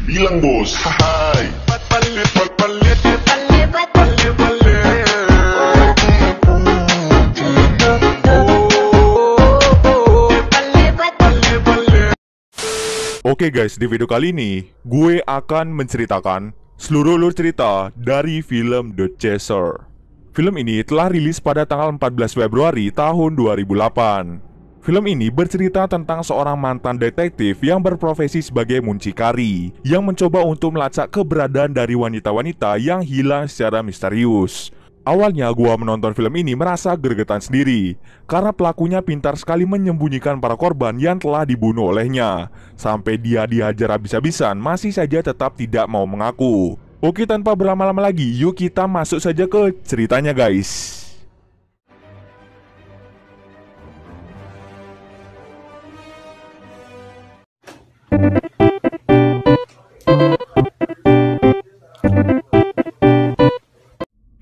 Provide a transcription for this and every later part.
Bilang bos, hai. Oke guys, di video kali ini gue akan menceritakan seluruh alur cerita dari film The Chaser. Film ini telah rilis pada tanggal 14 Februari tahun 2008. Film ini bercerita tentang seorang mantan detektif yang berprofesi sebagai muncikari yang mencoba untuk melacak keberadaan dari wanita-wanita yang hilang secara misterius. Awalnya gua menonton film ini merasa gregetan sendiri karena pelakunya pintar sekali menyembunyikan para korban yang telah dibunuh olehnya. Sampai dia dihajar habis-habisan masih saja tetap tidak mau mengaku. Oke, tanpa berlama-lama lagi, yuk kita masuk saja ke ceritanya guys.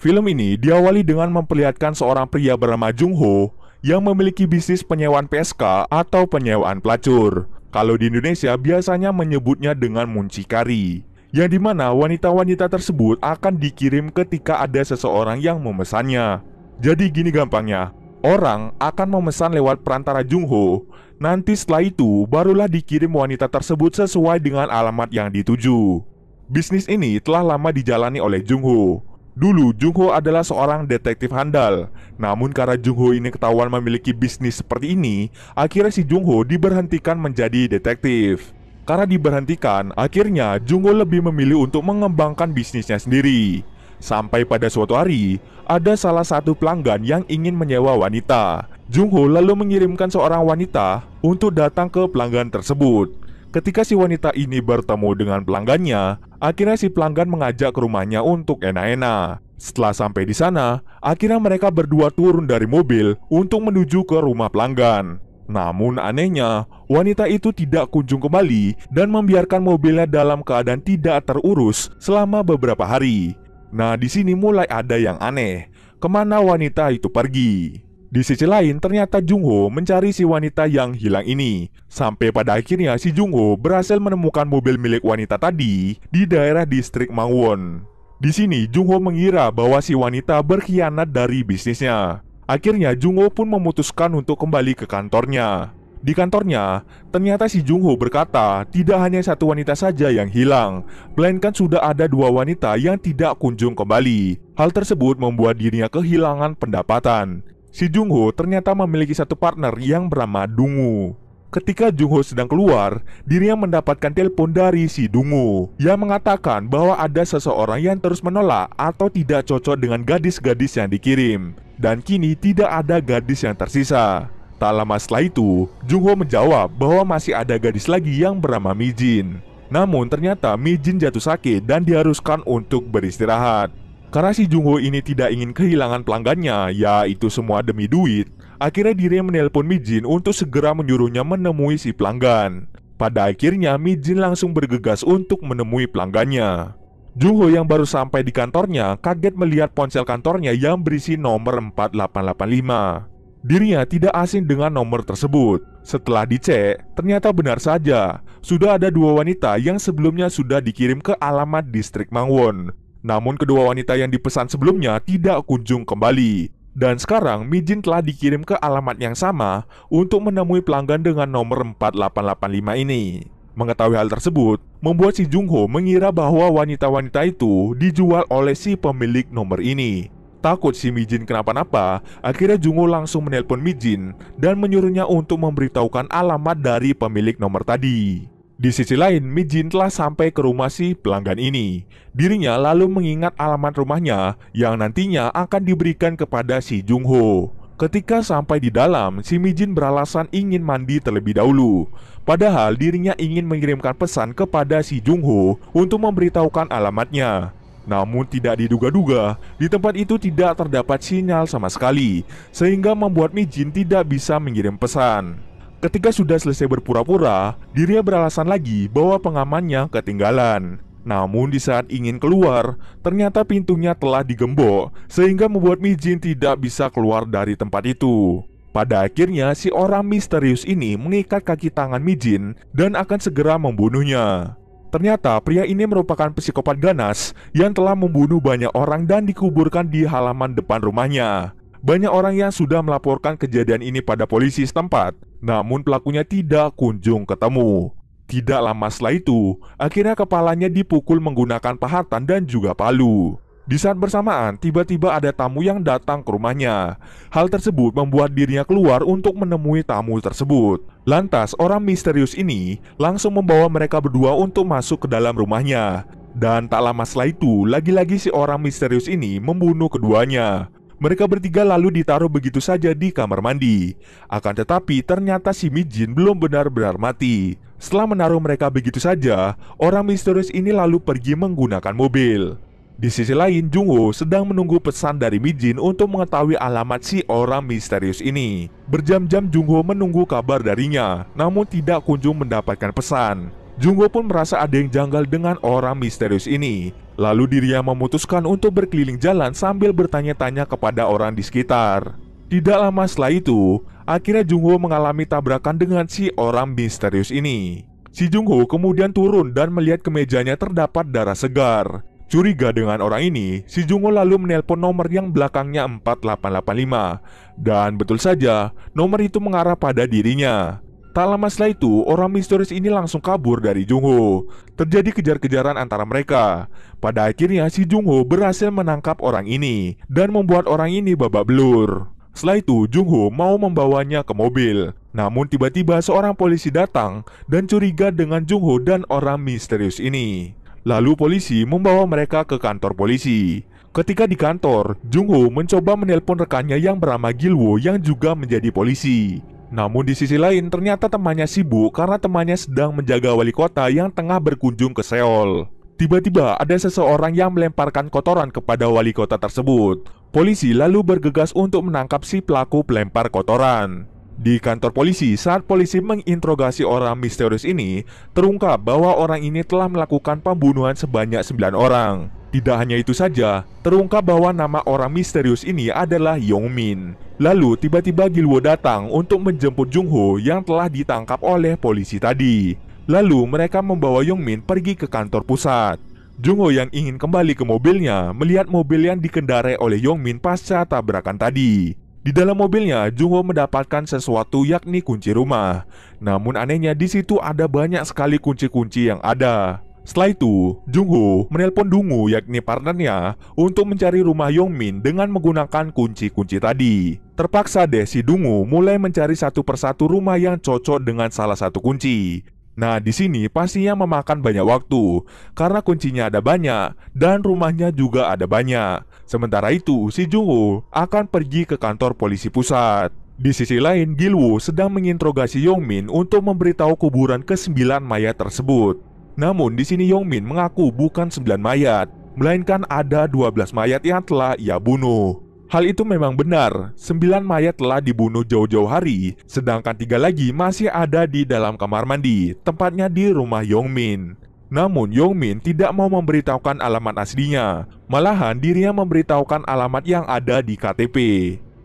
Film ini diawali dengan memperlihatkan seorang pria bernama Jung Ho yang memiliki bisnis penyewaan PSK atau penyewaan pelacur. Kalau di Indonesia biasanya menyebutnya dengan muncikari, yang dimana wanita-wanita tersebut akan dikirim ketika ada seseorang yang memesannya. Jadi gini gampangnya, orang akan memesan lewat perantara Jung Ho. Nanti setelah itu barulah dikirim wanita tersebut sesuai dengan alamat yang dituju. Bisnis ini telah lama dijalani oleh Jung Ho. Dulu Jung Ho adalah seorang detektif handal. Namun karena Jung Ho ini ketahuan memiliki bisnis seperti ini, akhirnya si Jung Ho diberhentikan menjadi detektif. Karena diberhentikan, akhirnya Jung Ho lebih memilih untuk mengembangkan bisnisnya sendiri. Sampai pada suatu hari, ada salah satu pelanggan yang ingin menyewa wanita. Jung Ho lalu mengirimkan seorang wanita untuk datang ke pelanggan tersebut. Ketika si wanita ini bertemu dengan pelanggannya, akhirnya si pelanggan mengajak ke rumahnya untuk enak-enak. Setelah sampai di sana, akhirnya mereka berdua turun dari mobil untuk menuju ke rumah pelanggan. Namun anehnya, wanita itu tidak kunjung kembali dan membiarkan mobilnya dalam keadaan tidak terurus selama beberapa hari. Nah, di sini mulai ada yang aneh. Kemana wanita itu pergi? Di sisi lain, ternyata Jung Ho mencari si wanita yang hilang ini. Sampai pada akhirnya si Jung Ho berhasil menemukan mobil milik wanita tadi di daerah distrik Mangwon. Di sini Jung Ho mengira bahwa si wanita berkhianat dari bisnisnya. Akhirnya Jung Ho pun memutuskan untuk kembali ke kantornya. Di kantornya, ternyata si Jung Ho berkata tidak hanya satu wanita saja yang hilang, melainkan sudah ada dua wanita yang tidak kunjung kembali. Hal tersebut membuat dirinya kehilangan pendapatan. Si Jung Ho ternyata memiliki satu partner yang bernama Dungu. Ketika Jung Ho sedang keluar, dirinya mendapatkan telepon dari si Dungu yang mengatakan bahwa ada seseorang yang terus menolak atau tidak cocok dengan gadis-gadis yang dikirim. Dan kini tidak ada gadis yang tersisa. Tak lama setelah itu, Jung Ho menjawab bahwa masih ada gadis lagi yang bernama Mi Jin. Namun ternyata Mi Jin jatuh sakit dan diharuskan untuk beristirahat. Karena si Jung Ho ini tidak ingin kehilangan pelanggannya, yaitu semua demi duit, akhirnya dirinya menelpon Mi Jin untuk segera menyuruhnya menemui si pelanggan. Pada akhirnya Mi Jin langsung bergegas untuk menemui pelanggannya. Jung Ho yang baru sampai di kantornya kaget melihat ponsel kantornya yang berisi nomor 4885. Dirinya tidak asing dengan nomor tersebut. Setelah dicek, ternyata benar saja, sudah ada dua wanita yang sebelumnya sudah dikirim ke alamat distrik Mangwon. Namun kedua wanita yang dipesan sebelumnya tidak kunjung kembali. Dan sekarang Mi Jin telah dikirim ke alamat yang sama untuk menemui pelanggan dengan nomor 4885 ini. Mengetahui hal tersebut, membuat si Jung Ho mengira bahwa wanita-wanita itu dijual oleh si pemilik nomor ini. Takut si Mi Jin kenapa-napa, akhirnya Jung Ho langsung menelpon Mi Jin dan menyuruhnya untuk memberitahukan alamat dari pemilik nomor tadi. Di sisi lain, Mi Jin telah sampai ke rumah si pelanggan ini. Dirinya lalu mengingat alamat rumahnya yang nantinya akan diberikan kepada si Jung Ho. Ketika sampai di dalam, si Mi Jin beralasan ingin mandi terlebih dahulu. Padahal dirinya ingin mengirimkan pesan kepada si Jung Ho untuk memberitahukan alamatnya. Namun tidak diduga-duga, di tempat itu tidak terdapat sinyal sama sekali, sehingga membuat Mi Jin tidak bisa mengirim pesan. Ketika sudah selesai berpura-pura, dirinya beralasan lagi bahwa pengamannya ketinggalan. Namun di saat ingin keluar, ternyata pintunya telah digembok, sehingga membuat Mi Jin tidak bisa keluar dari tempat itu. Pada akhirnya si orang misterius ini mengikat kaki tangan Mi Jin dan akan segera membunuhnya. Ternyata pria ini merupakan psikopat ganas yang telah membunuh banyak orang dan dikuburkan di halaman depan rumahnya. Banyak orang yang sudah melaporkan kejadian ini pada polisi setempat, namun pelakunya tidak kunjung ketemu. Tidak lama setelah itu, akhirnya kepalanya dipukul menggunakan pahatan dan juga palu. Di saat bersamaan, tiba-tiba ada tamu yang datang ke rumahnya. Hal tersebut membuat dirinya keluar untuk menemui tamu tersebut. Lantas, orang misterius ini langsung membawa mereka berdua untuk masuk ke dalam rumahnya. Dan tak lama setelah itu, lagi-lagi si orang misterius ini membunuh keduanya. Mereka bertiga lalu ditaruh begitu saja di kamar mandi. Akan tetapi, ternyata si Mijin belum benar-benar mati. Setelah menaruh mereka begitu saja, orang misterius ini lalu pergi menggunakan mobil. Di sisi lain, Jung-ho sedang menunggu pesan dari Mijin untuk mengetahui alamat si orang misterius ini. Berjam-jam Jung-ho menunggu kabar darinya, namun tidak kunjung mendapatkan pesan. Jung-ho pun merasa ada yang janggal dengan orang misterius ini. Lalu dirinya memutuskan untuk berkeliling jalan sambil bertanya-tanya kepada orang di sekitar. Tidak lama setelah itu, akhirnya Jung-ho mengalami tabrakan dengan si orang misterius ini. Si Jung-ho kemudian turun dan melihat ke mejanya terdapat darah segar. Curiga dengan orang ini, si Jung-ho lalu menelpon nomor yang belakangnya 4885. Dan betul saja, nomor itu mengarah pada dirinya. Tak lama setelah itu, orang misterius ini langsung kabur dari Jung-ho. Terjadi kejar-kejaran antara mereka. Pada akhirnya, si Jung-ho berhasil menangkap orang ini dan membuat orang ini babak belur. Setelah itu, Jung-ho mau membawanya ke mobil. Namun tiba-tiba seorang polisi datang dan curiga dengan Jung-ho dan orang misterius ini. Lalu polisi membawa mereka ke kantor polisi. Ketika di kantor, Jung-ho mencoba menelpon rekannya yang bernama Gil-woo yang juga menjadi polisi. Namun di sisi lain ternyata temannya sibuk karena temannya sedang menjaga wali kota yang tengah berkunjung ke Seoul. Tiba-tiba ada seseorang yang melemparkan kotoran kepada wali kota tersebut. Polisi lalu bergegas untuk menangkap si pelaku pelempar kotoran. Di kantor polisi, saat polisi menginterogasi orang misterius ini, terungkap bahwa orang ini telah melakukan pembunuhan sebanyak 9 orang. Tidak hanya itu saja, terungkap bahwa nama orang misterius ini adalah Yong-min. Lalu tiba-tiba Gil-woo datang untuk menjemput Jung-ho yang telah ditangkap oleh polisi tadi. Lalu mereka membawa Yong-min pergi ke kantor pusat. Jung-ho yang ingin kembali ke mobilnya melihat mobil yang dikendarai oleh Yong-min pasca tabrakan tadi. Di dalam mobilnya, Jung-ho mendapatkan sesuatu yakni kunci rumah. Namun anehnya di situ ada banyak sekali kunci-kunci yang ada. Setelah itu, Jung-ho menelpon Dung-woo yakni partnernya untuk mencari rumah Yong-min dengan menggunakan kunci-kunci tadi. Terpaksa deh si Dung-woo mulai mencari satu persatu rumah yang cocok dengan salah satu kunci. Nah, di sini pastinya memakan banyak waktu karena kuncinya ada banyak dan rumahnya juga ada banyak. Sementara itu, si Jung-ho akan pergi ke kantor polisi pusat. Di sisi lain, Gil-woo sedang menginterogasi Yong-min untuk memberitahu kuburan ke-9 mayat tersebut. Namun di sini Yong-min mengaku bukan 9 mayat, melainkan ada 12 mayat yang telah ia bunuh. Hal itu memang benar, 9 mayat telah dibunuh jauh-jauh hari, sedangkan 3 lagi masih ada di dalam kamar mandi, tepatnya di rumah Yong-min. Namun Yong-min tidak mau memberitahukan alamat aslinya, malahan dirinya memberitahukan alamat yang ada di KTP.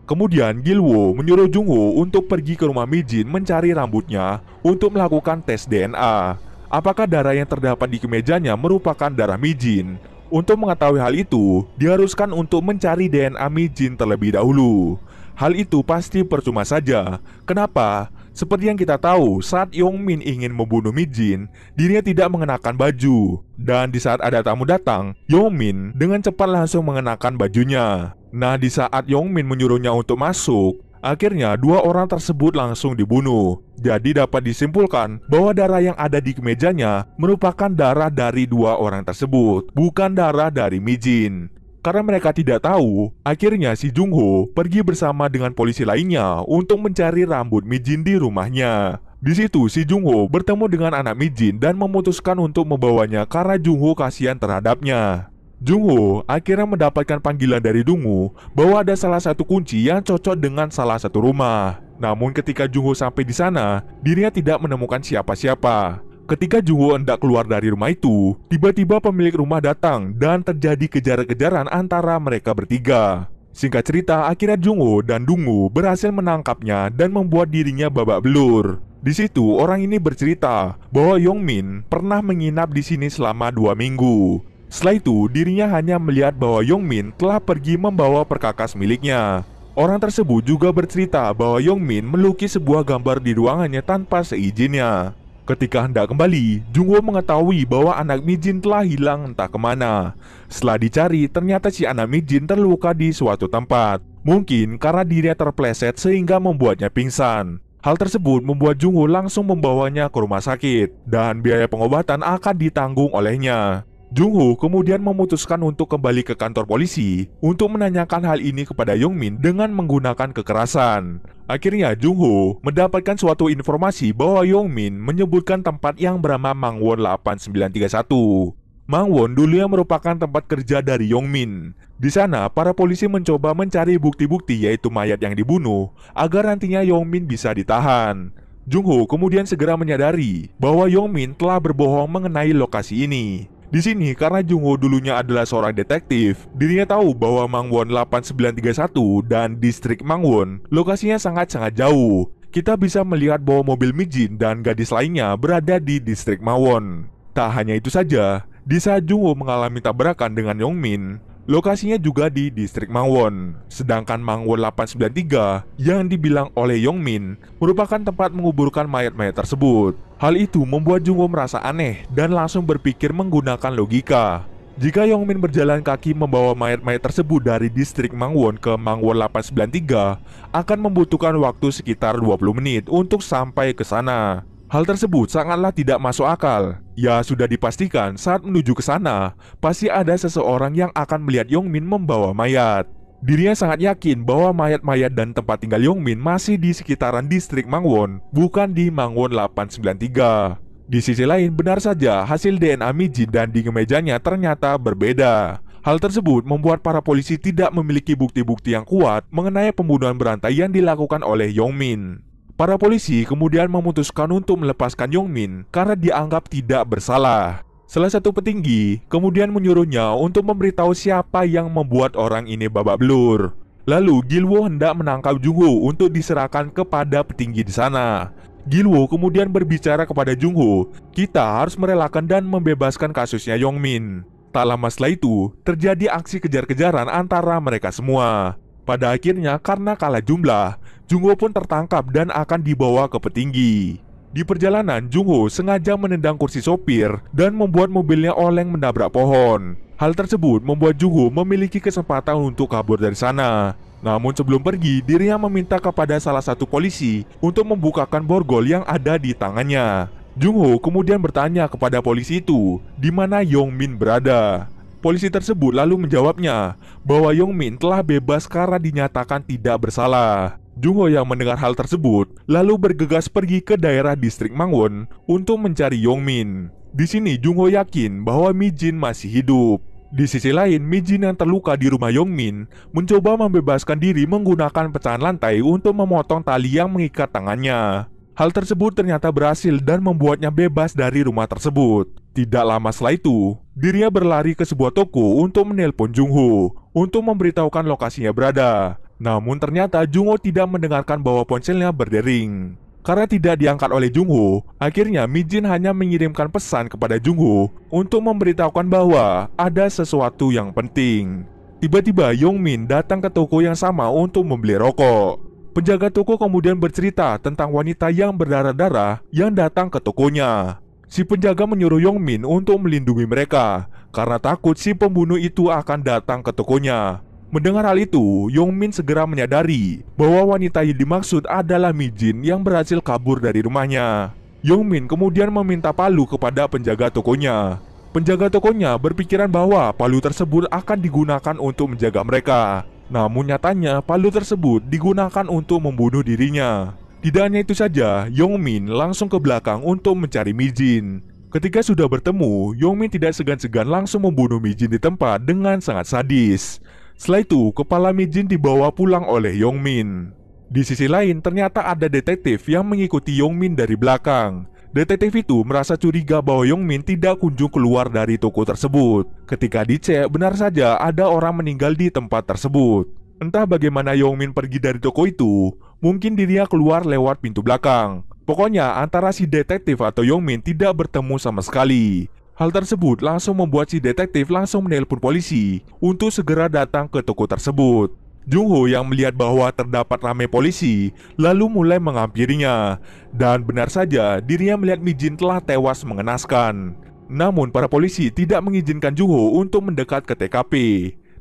Kemudian Gil-woo menyuruh Jung-ho untuk pergi ke rumah Mijin mencari rambutnya untuk melakukan tes DNA. Apakah darah yang terdapat di kemejanya merupakan darah Mijin? Untuk mengetahui hal itu, diharuskan untuk mencari DNA Mijin terlebih dahulu. Hal itu pasti percuma saja. Kenapa? Seperti yang kita tahu, saat Yong-min ingin membunuh Mijin, dirinya tidak mengenakan baju. Dan di saat ada tamu datang, Yong-min dengan cepat langsung mengenakan bajunya. Nah, di saat Yong-min menyuruhnya untuk masuk, akhirnya 2 orang tersebut langsung dibunuh. Jadi dapat disimpulkan bahwa darah yang ada di kemejanya merupakan darah dari 2 orang tersebut, bukan darah dari Mijin. Karena mereka tidak tahu, akhirnya si Jung-ho pergi bersama dengan polisi lainnya untuk mencari rambut Mijin di rumahnya. Di situ si Jung-ho bertemu dengan anak Mijin dan memutuskan untuk membawanya karena Jung-ho kasihan terhadapnya. Jung-ho akhirnya mendapatkan panggilan dari Dung-woo bahwa ada salah satu kunci yang cocok dengan salah satu rumah. Namun ketika Jung-ho sampai di sana, dirinya tidak menemukan siapa-siapa. Ketika Jung-ho hendak keluar dari rumah itu, tiba-tiba pemilik rumah datang dan terjadi kejar-kejaran antara mereka bertiga. Singkat cerita, akhirnya Jung-ho dan Dung-woo berhasil menangkapnya dan membuat dirinya babak belur. Di situ orang ini bercerita bahwa Yongmin pernah menginap di sini selama 2 minggu. Setelah itu dirinya hanya melihat bahwa Yongmin telah pergi membawa perkakas miliknya. Orang tersebut juga bercerita bahwa Yongmin melukis sebuah gambar di ruangannya tanpa seizinnya. Ketika hendak kembali, Jungho mengetahui bahwa anak Mijin telah hilang entah kemana. Setelah dicari, ternyata si anak Mijin terluka di suatu tempat. Mungkin karena dirinya terpleset sehingga membuatnya pingsan. Hal tersebut membuat Jungho langsung membawanya ke rumah sakit, dan biaya pengobatan akan ditanggung olehnya. Jungho kemudian memutuskan untuk kembali ke kantor polisi untuk menanyakan hal ini kepada Yongmin dengan menggunakan kekerasan. Akhirnya Jungho mendapatkan suatu informasi bahwa Yongmin menyebutkan tempat yang bernama Mangwon 8931. Mangwon dulunya merupakan tempat kerja dari Yongmin. Di sana, para polisi mencoba mencari bukti-bukti yaitu mayat yang dibunuh agar nantinya Yongmin bisa ditahan. Jungho kemudian segera menyadari bahwa Yongmin telah berbohong mengenai lokasi ini. Di sini karena Jungho dulunya adalah seorang detektif, dirinya tahu bahwa Mangwon 8931 dan distrik Mangwon lokasinya sangat-sangat jauh. Kita bisa melihat bahwa mobil Mijin dan gadis lainnya berada di distrik Mangwon. Tak hanya itu saja, di saat Jungho mengalami tabrakan dengan Yongmin, lokasinya juga di distrik Mangwon. Sedangkan Mangwon 893 yang dibilang oleh Yongmin merupakan tempat menguburkan mayat-mayat tersebut. Hal itu membuat Jungho merasa aneh dan langsung berpikir menggunakan logika. Jika Yongmin berjalan kaki membawa mayat-mayat tersebut dari distrik Mangwon ke Mangwon 893, akan membutuhkan waktu sekitar 20 menit untuk sampai ke sana. Hal tersebut sangatlah tidak masuk akal. Ya, sudah dipastikan saat menuju ke sana, pasti ada seseorang yang akan melihat Yongmin membawa mayat. Dirinya sangat yakin bahwa mayat-mayat dan tempat tinggal Yongmin masih di sekitaran distrik Mangwon, bukan di Mangwon 893. Di sisi lain, benar saja hasil DNA Mijin dan di kemejanya ternyata berbeda. Hal tersebut membuat para polisi tidak memiliki bukti-bukti yang kuat mengenai pembunuhan berantai yang dilakukan oleh Yongmin. Para polisi kemudian memutuskan untuk melepaskan Yongmin karena dianggap tidak bersalah. Salah satu petinggi kemudian menyuruhnya untuk memberitahu siapa yang membuat orang ini babak belur. Lalu Gilwo hendak menangkap Jungho untuk diserahkan kepada petinggi di sana. Gilwo kemudian berbicara kepada Jungho, "Kita harus merelakan dan membebaskan kasusnya Yongmin." Tak lama setelah itu, terjadi aksi kejar-kejaran antara mereka semua. Pada akhirnya karena kalah jumlah, Jungho pun tertangkap dan akan dibawa ke petinggi. Di perjalanan, Jungho sengaja menendang kursi sopir dan membuat mobilnya oleng menabrak pohon. Hal tersebut membuat Jungho memiliki kesempatan untuk kabur dari sana. Namun sebelum pergi, dirinya meminta kepada salah satu polisi untuk membukakan borgol yang ada di tangannya. Jungho kemudian bertanya kepada polisi itu di mana Yongmin berada. Polisi tersebut lalu menjawabnya bahwa Yongmin telah bebas karena dinyatakan tidak bersalah. Jungho yang mendengar hal tersebut lalu bergegas pergi ke daerah distrik Mangwon untuk mencari Yongmin. Di sini Jungho yakin bahwa Mijin masih hidup. Di sisi lain, Mijin yang terluka di rumah Yongmin mencoba membebaskan diri menggunakan pecahan lantai untuk memotong tali yang mengikat tangannya. Hal tersebut ternyata berhasil dan membuatnya bebas dari rumah tersebut. Tidak lama setelah itu, dirinya berlari ke sebuah toko untuk menelpon Jungho untuk memberitahukan lokasinya berada. Namun ternyata Jungho tidak mendengarkan bahwa ponselnya berdering. Karena tidak diangkat oleh Jungho, akhirnya Mijin hanya mengirimkan pesan kepada Jungho untuk memberitahukan bahwa ada sesuatu yang penting. Tiba-tiba Yongmin datang ke toko yang sama untuk membeli rokok. Penjaga toko kemudian bercerita tentang wanita yang berdarah-darah yang datang ke tokonya. Si penjaga menyuruh Yongmin untuk melindungi mereka karena takut si pembunuh itu akan datang ke tokonya. Mendengar hal itu, Yongmin segera menyadari bahwa wanita yang dimaksud adalah Mijin yang berhasil kabur dari rumahnya. Yongmin kemudian meminta palu kepada penjaga tokonya. Penjaga tokonya berpikiran bahwa palu tersebut akan digunakan untuk menjaga mereka. Namun nyatanya palu tersebut digunakan untuk membunuh dirinya. Tidak hanya itu saja, Yongmin langsung ke belakang untuk mencari Mijin. Ketika sudah bertemu, Yongmin tidak segan-segan langsung membunuh Mijin di tempat dengan sangat sadis. Setelah itu, kepala Mijin dibawa pulang oleh Yongmin. Di sisi lain, ternyata ada detektif yang mengikuti Yongmin dari belakang. Detektif itu merasa curiga bahwa Yongmin tidak kunjung keluar dari toko tersebut. Ketika dicek, benar saja ada orang meninggal di tempat tersebut. Entah bagaimana Yongmin pergi dari toko itu, mungkin dirinya keluar lewat pintu belakang. Pokoknya antara si detektif atau Yongmin tidak bertemu sama sekali. Hal tersebut langsung membuat si detektif langsung menelpon polisi untuk segera datang ke toko tersebut. Jungho yang melihat bahwa terdapat ramai polisi, lalu mulai menghampirinya. Dan benar saja, dirinya melihat Mijin telah tewas mengenaskan. Namun para polisi tidak mengizinkan Jungho untuk mendekat ke TKP.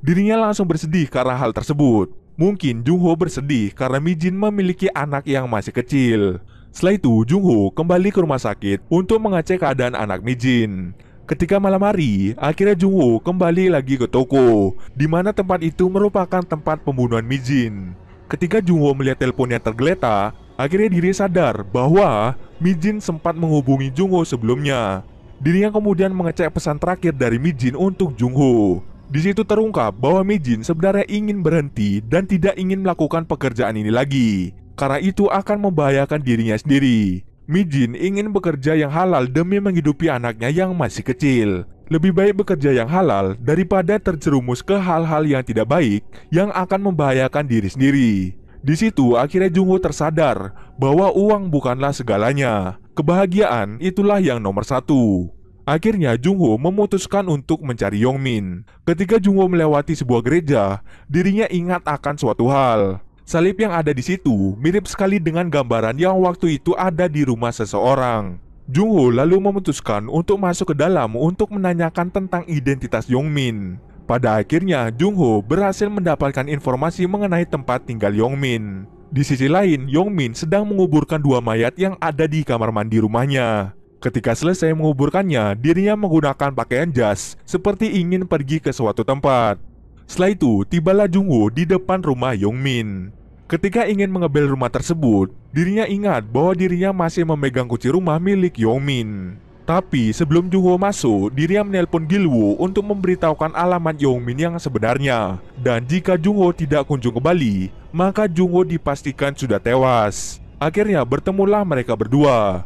Dirinya langsung bersedih karena hal tersebut. Mungkin Jungho bersedih karena Mijin memiliki anak yang masih kecil. Setelah itu, Jungho kembali ke rumah sakit untuk mengecek keadaan anak Mijin. Ketika malam hari, akhirnya Jungho kembali lagi ke toko, di mana tempat itu merupakan tempat pembunuhan Mijin. Ketika Jungho melihat teleponnya tergeletak, akhirnya dirinya sadar bahwa Mijin sempat menghubungi Jungho sebelumnya. Dirinya kemudian mengecek pesan terakhir dari Mijin untuk Jungho. Di situ terungkap bahwa Mijin sebenarnya ingin berhenti dan tidak ingin melakukan pekerjaan ini lagi, karena itu akan membahayakan dirinya sendiri. Mijin ingin bekerja yang halal demi menghidupi anaknya yang masih kecil. Lebih baik bekerja yang halal daripada terjerumus ke hal-hal yang tidak baik yang akan membahayakan diri sendiri. Di situ akhirnya Jungho tersadar bahwa uang bukanlah segalanya. Kebahagiaan itulah yang nomor satu. Akhirnya Jungho memutuskan untuk mencari Yongmin. Ketika Jungho melewati sebuah gereja, dirinya ingat akan suatu hal. Salib yang ada di situ mirip sekali dengan gambaran yang waktu itu ada di rumah seseorang. Jungho lalu memutuskan untuk masuk ke dalam untuk menanyakan tentang identitas Yongmin. Pada akhirnya Jungho berhasil mendapatkan informasi mengenai tempat tinggal Yongmin. Di sisi lain, Yongmin sedang menguburkan dua mayat yang ada di kamar mandi rumahnya. Ketika selesai menguburkannya, dirinya menggunakan pakaian jas seperti ingin pergi ke suatu tempat. Setelah itu, tibalah Jungho di depan rumah Yongmin. Ketika ingin mengebel rumah tersebut, dirinya ingat bahwa dirinya masih memegang kunci rumah milik Yongmin. Tapi sebelum Jungho masuk, dirinya menelpon Gilwoo untuk memberitahukan alamat Yongmin yang sebenarnya. Dan jika Jungho tidak kunjung kembali, maka Jungho dipastikan sudah tewas. Akhirnya bertemulah mereka berdua.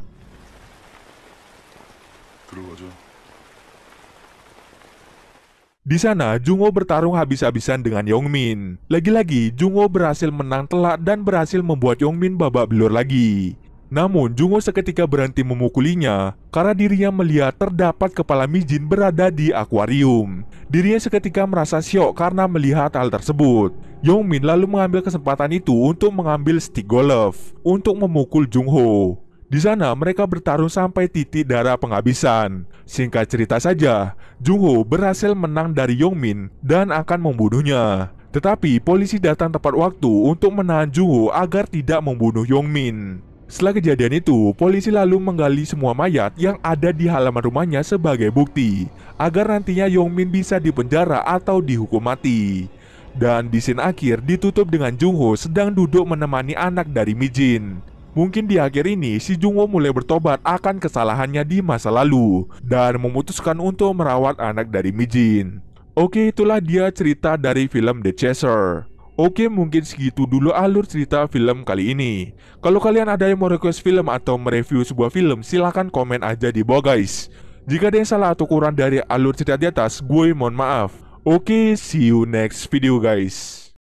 Di sana, Jungho bertarung habis-habisan dengan Yongmin. Lagi-lagi, Jungho berhasil menang telak dan berhasil membuat Yongmin babak belur lagi. Namun, Jungho seketika berhenti memukulinya karena dirinya melihat terdapat kepala Mijin berada di akuarium. Dirinya seketika merasa syok karena melihat hal tersebut. Yongmin lalu mengambil kesempatan itu untuk mengambil stick golf untuk memukul Jungho. Di sana mereka bertarung sampai titik darah penghabisan. Singkat cerita saja, Jungho berhasil menang dari Yongmin dan akan membunuhnya. Tetapi polisi datang tepat waktu untuk menahan Jungho agar tidak membunuh Yongmin. Setelah kejadian itu, polisi lalu menggali semua mayat yang ada di halaman rumahnya sebagai bukti, agar nantinya Yongmin bisa dipenjara atau dihukum mati. Dan di scene akhir ditutup dengan Jungho sedang duduk menemani anak dari Mijin. Mungkin di akhir ini si Jungho mulai bertobat akan kesalahannya di masa lalu dan memutuskan untuk merawat anak dari Mijin. Oke, itulah dia cerita dari film The Chaser. Oke, mungkin segitu dulu alur cerita film kali ini. Kalau kalian ada yang mau request film atau mereview sebuah film, silahkan komen aja di bawah guys. Jika ada yang salah atau kurang dari alur cerita di atas, gue mohon maaf. Oke, see you next video guys.